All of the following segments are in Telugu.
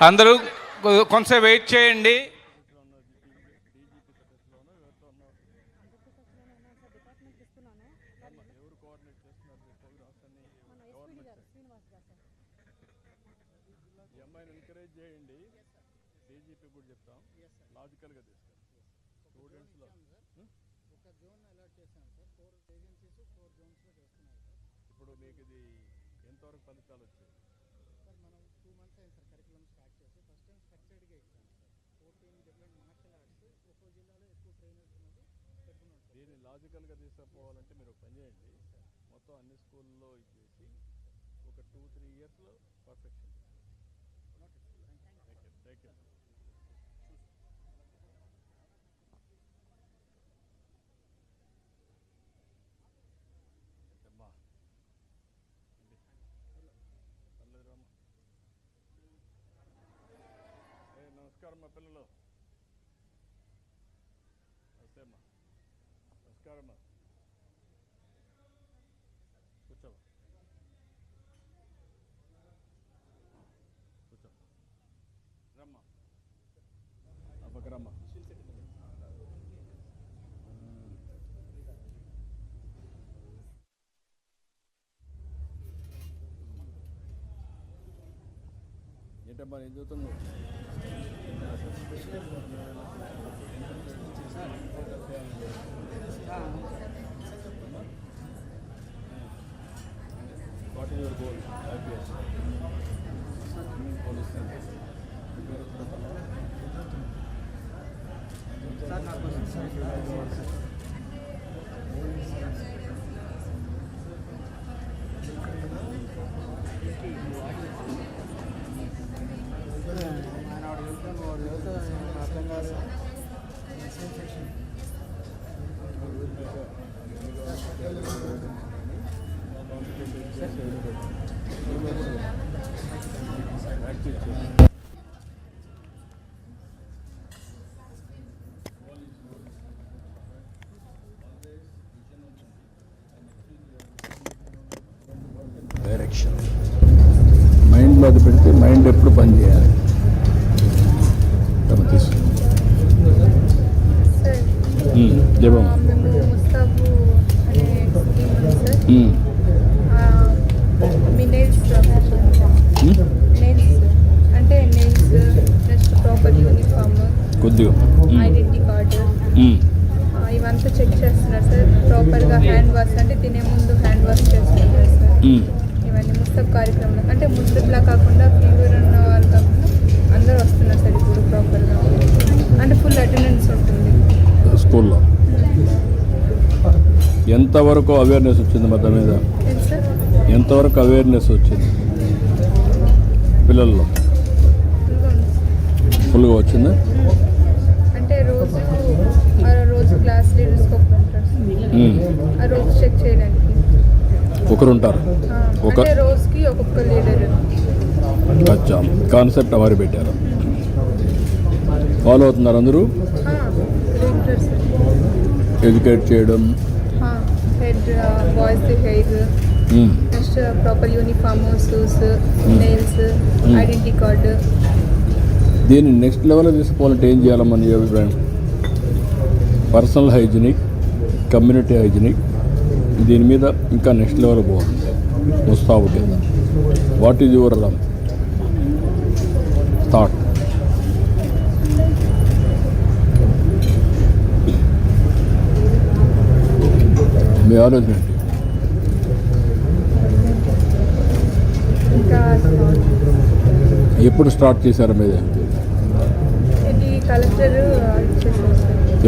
అందరూ కొంచెం వెయిట్ చేయండి. ఎంకరేజ్ చేయండి. డీజీపీ కూడా చెప్తాం, లాజికల్గా తీసుకోండి. స్టూడెంట్స్లో ఒక జోన్ అలాట్ చేశాం సార్, 4 ఏజెన్సీస్ 4 జోన్స్లో చేస్తున్నారు సార్. ఇప్పుడు మీకు ఇది ఎంతవరకు ఫలితాలు వచ్చాయి సార్? మనం 2 months అయింది సార్ కరికులం స్టార్ట్ చేసి. ఫస్ట్ టైం స్ట్రక్చర్డ్గా ఇచ్చాం సార్. 14 డిఫరెంట్ మార్షల్ ఆర్ట్స్, ఒక్కో జిల్లాలో ఎక్కువ ట్రైనర్స్ ఉన్నది పెట్టుకున్నాం సార్. దీన్ని లాజికల్గా తీసుకుపోవాలంటే మీరు ఒక పని చేయండి, మొత్తం అన్ని స్కూల్లో ఇచ్చేసి ఒక 2-3 yearsలో పర్ఫెక్షన్. Thank you. నమస్కారం మా పిల్లలు. నమస్తే అమ్మా. నమస్కారం అమ్మా. కూర్చోవా, కూర్చో. రమ్మా, అబ్బకి రమ్మా. ఏంటమ్మా నేను చదువుతున్నావు? What is your goal? IPS. Police. Direction మైండ్లో అది పెడితే మైండ్ ఎప్పుడు పని చేయాలి. కొద్దిగా ఐడెంటిటీ కార్డు ఇవంతా చెక్ చేస్తున్నారు సార్. ప్రాపర్గా హ్యాండ్ వాష్ అంటే తినే ముందు హ్యాండ్ వాష్ చేస్తున్నారు సార్. ఇవన్నీ ముస్తబ్ కార్యక్రమం అంటే ముస్తబ్లా కాకుండా ఫీవర్ ఉన్న వాళ్ళు కాకుండా అందరూ వస్తున్నారు సార్ ఇప్పుడు ప్రాపర్గా. అంటే ఫుల్ అటెండెన్స్ ఉంటుంది స్కూల్లో. ఎంతవరకు అవేర్నెస్ వచ్చింది మొత్తం మీద? ఎంతవరకు అవేర్నెస్ వచ్చింది పిల్లల్లో? ఫుల్గా వచ్చిందా? అంటే రోజు క్లాస్ లీడర్స్ ఆ రోజు చెక్ చేయడానికి ఒకరు ఉంటారు. ఒక రోజుకి ఒక్కొక్క లీడర్. అచ్చా, కాన్సెప్ట్ అవర్ పెట్టారు. ఫాలో అవుతున్నారు అందరూ? ఎడ్యుకేట్ చేయడం, head boys hair, next proper uniform, shoes, nails, identity card. దీన్ని నెక్స్ట్ లెవెల్లో తీసుకోవాలంటే ఏం చేయాలమ్మా నీ అభిప్రాయం? పర్సనల్ హైజీనిక్, కమ్యూనిటీ హైజీనిక్, దీని మీద ఇంకా నెక్స్ట్ లెవెల్ పోవాలి ముస్తాబు కింద. What is your thought? మీ ఆలోచన ఏంటి? ఎప్పుడు స్టార్ట్ చేశారు మీద?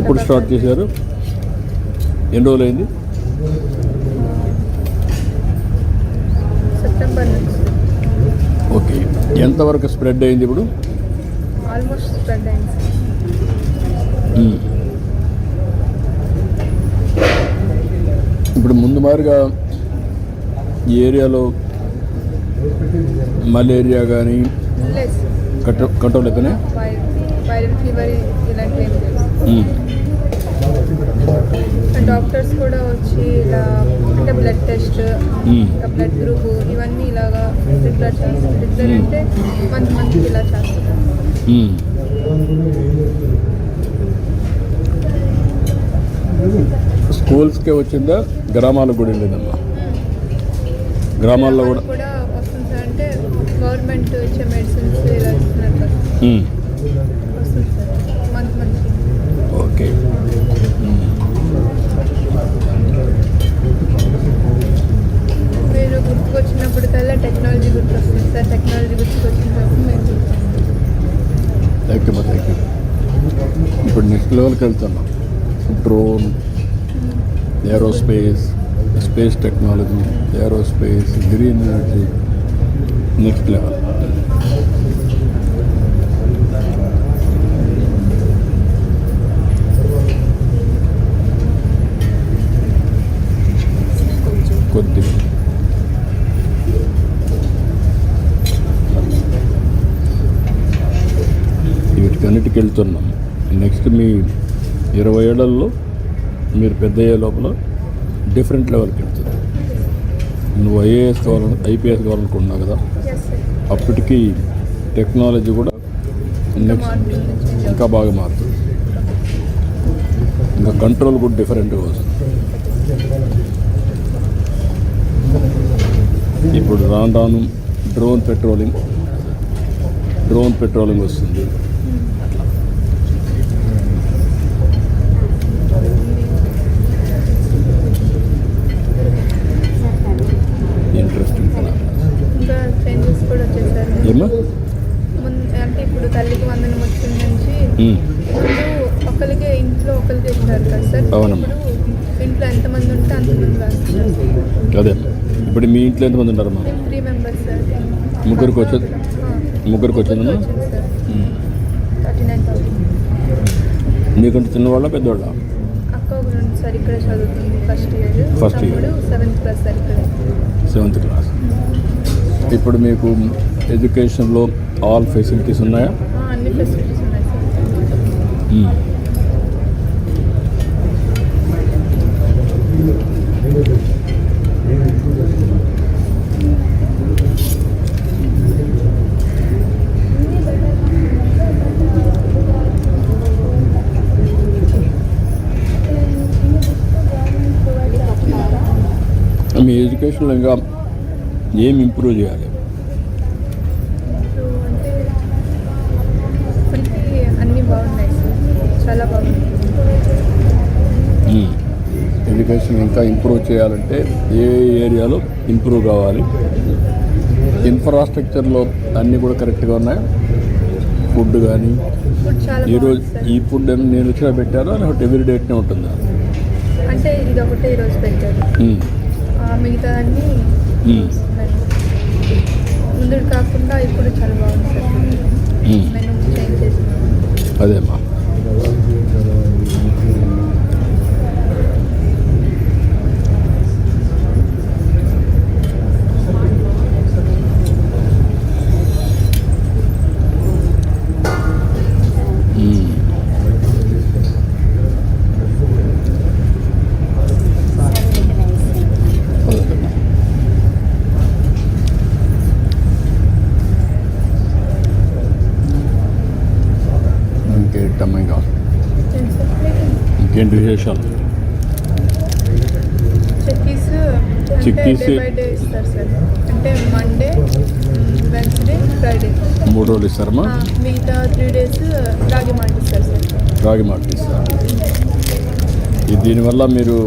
ఎప్పుడు స్టార్ట్ చేశారు? ఎన్ని రోజులు అయింది? సెప్టెంబర్ నుంచి. ఓకే, ఎంతవరకు స్ప్రెడ్ అయింది ఇప్పుడు? ఆల్మోస్ట్ స్ప్రెడ్ అయింది. ఇప్పుడు ముందు మాదిరిగా ఈ ఏరియాలో మలేరియా కానీ కంట్రోల్ అయిపోయినాయి. వైరల్ ఫీవర్ ఇలాంటివి ఏం లేదు. మ్మ్. డాక్టర్స్ కూడా వచ్చి ఇలా అంటే బ్లడ్ టెస్ట్ ఇంకా బ్లడ్ గ్రూప్ ఇవన్నీ ఇలాగా రెగ్యులర్ చేస్తారు. రెగ్యులర్ అంటే మంత్కి ఇలా చేస్తారు. మ్మ్. స్కూల్స్కే వచ్చిందా గ్రామాలకు కూడా వెళ్ళిందమ్మా? గ్రామాల్లో కూడా కూడా వస్తుంది సార్. అంటే గవర్నమెంట్ ఇచ్చే మెడిసిన్స్ ఇలా ఇస్తున్నారు కదా, మ్మ్. వస్తుంది సార్ మంత్కి. ఓకే. మీరు గుర్తుకొచ్చినప్పుడు కల్లా టెక్నాలజీ గుర్తొస్తుంది సార్. టెక్నాలజీ గుర్తుకొచ్చినప్పుడు మేము థ్యాంక్ యూ మా థ్యాంక్ యూ. ఇప్పుడు నెక్స్ట్ లెవెల్కి వెళ్తున్నాం. Drone, aerospace, space technology, aerospace, green energy, next level. కొద్దిగా వీటికన్నిటికి వెళ్తున్నాం. నెక్స్ట్ మీ 20 ఏళ్లలో మీరు పెద్ద అయ్యే లోపల డిఫరెంట్ లెవెల్కి వెళ్తుంది. నువ్వు ఐఏఎస్ కావాలని ఐపీఎస్ కావాలనుకుంటున్నావు కదా, ఎస్ సార్. అప్పటికి టెక్నాలజీ కూడా నెక్స్ట్ ఇంకా బాగా మారుతుంది. ఇంకా కంట్రోల్ కూడా డిఫరెంట్గా వస్తుంది. ఇప్పుడు రాను రాను డ్రోన్ పెట్రోలింగ్ వస్తుంది. ఇంట్రెస్టింగ్ ఇంకా చేంజెస్ కూడా వచ్చేసారు. ఏమా? అంటే ఇప్పుడు తల్లికి వందనం వచ్చిన నుంచి ఇప్పుడు ఒకరికి ఇంట్లో ఇస్తారు కదా సార్. అవునమ్మా. ఇప్పుడు ఇంట్లో ఎంతమంది ఉంటే అంతమంది రాస్తారు. అదే. ఇప్పుడు మీ ఇంట్లో ఎంతమంది ఉంటారమ్మా? మేము 3 మెంబర్స్ సార్. ముగ్గురికి వచ్చిందమ్మా? వచ్చింది సార్. 39,000. నీకంటే చిన్నవాళ్ళ పెద్దవాళ్ళ? అక్క ఒకరు ఉంది సార్, ఇక్కడ చదువుతుంది ఫస్ట్ ఇయర్. తమ్ముడు 7th క్లాస్ సార్ ఇక్కడ. 7th class. ఇప్పుడు మీకు ఎడ్యుకేషన్లో ఆల్ ఫెసిలిటీస్ ఉన్నాయా? అన్ని ఫెసిలిటీస్ ఉన్నాయి సార్. మీ ఎడ్యుకేషన్లో ఇంకా ఏం ఇంప్రూవ్ చేయాలి? అంటే ఇప్పటికీ అన్నీ బాగున్నాయి సార్, చాలా బాగున్నాయి. ఎడ్యుకేషన్ ఇంకా ఇంప్రూవ్ చేయాలంటే ఏ ఏరియాలో ఇంప్రూవ్ కావాలి? ఇన్ఫ్రాస్ట్రక్చర్లో అన్నీ కూడా కరెక్ట్గా ఉన్నాయా? ఫుడ్ కానీ ఫుడ్ చాలా ఈరోజు బాగుంది సార్. ఈ ఫుడ్ ఏమైనా నేను వచ్చినా పెట్టారా లేకపోతే ఎవ్రీ డేట్నే ఉంటుందా? అంటే ఇది ఒకటే ఈరోజు పెట్టారు, మిగతా అన్నీ ముందు కాకుండా ఇప్పుడు చాలా బాగుంది సార్. మెనూ చేంజ్ చేసినాం. అదేమ్మా. ఇంకేంటమ్మా ఇంకా ఇంకేంటి విశేషాలు? చెక్కీస్ డే బై డే ఇస్తారు సార్. అంటే మండే, వెన్స్డే, ఫ్రైడే 3 రోజులు ఇస్తారమ్మా? మిగతా 3 days రాగి మాల్ట్ ఇస్తారు సార్. రాగి మాల్ట్ ఇస్తారు. దీనివల్ల మీరు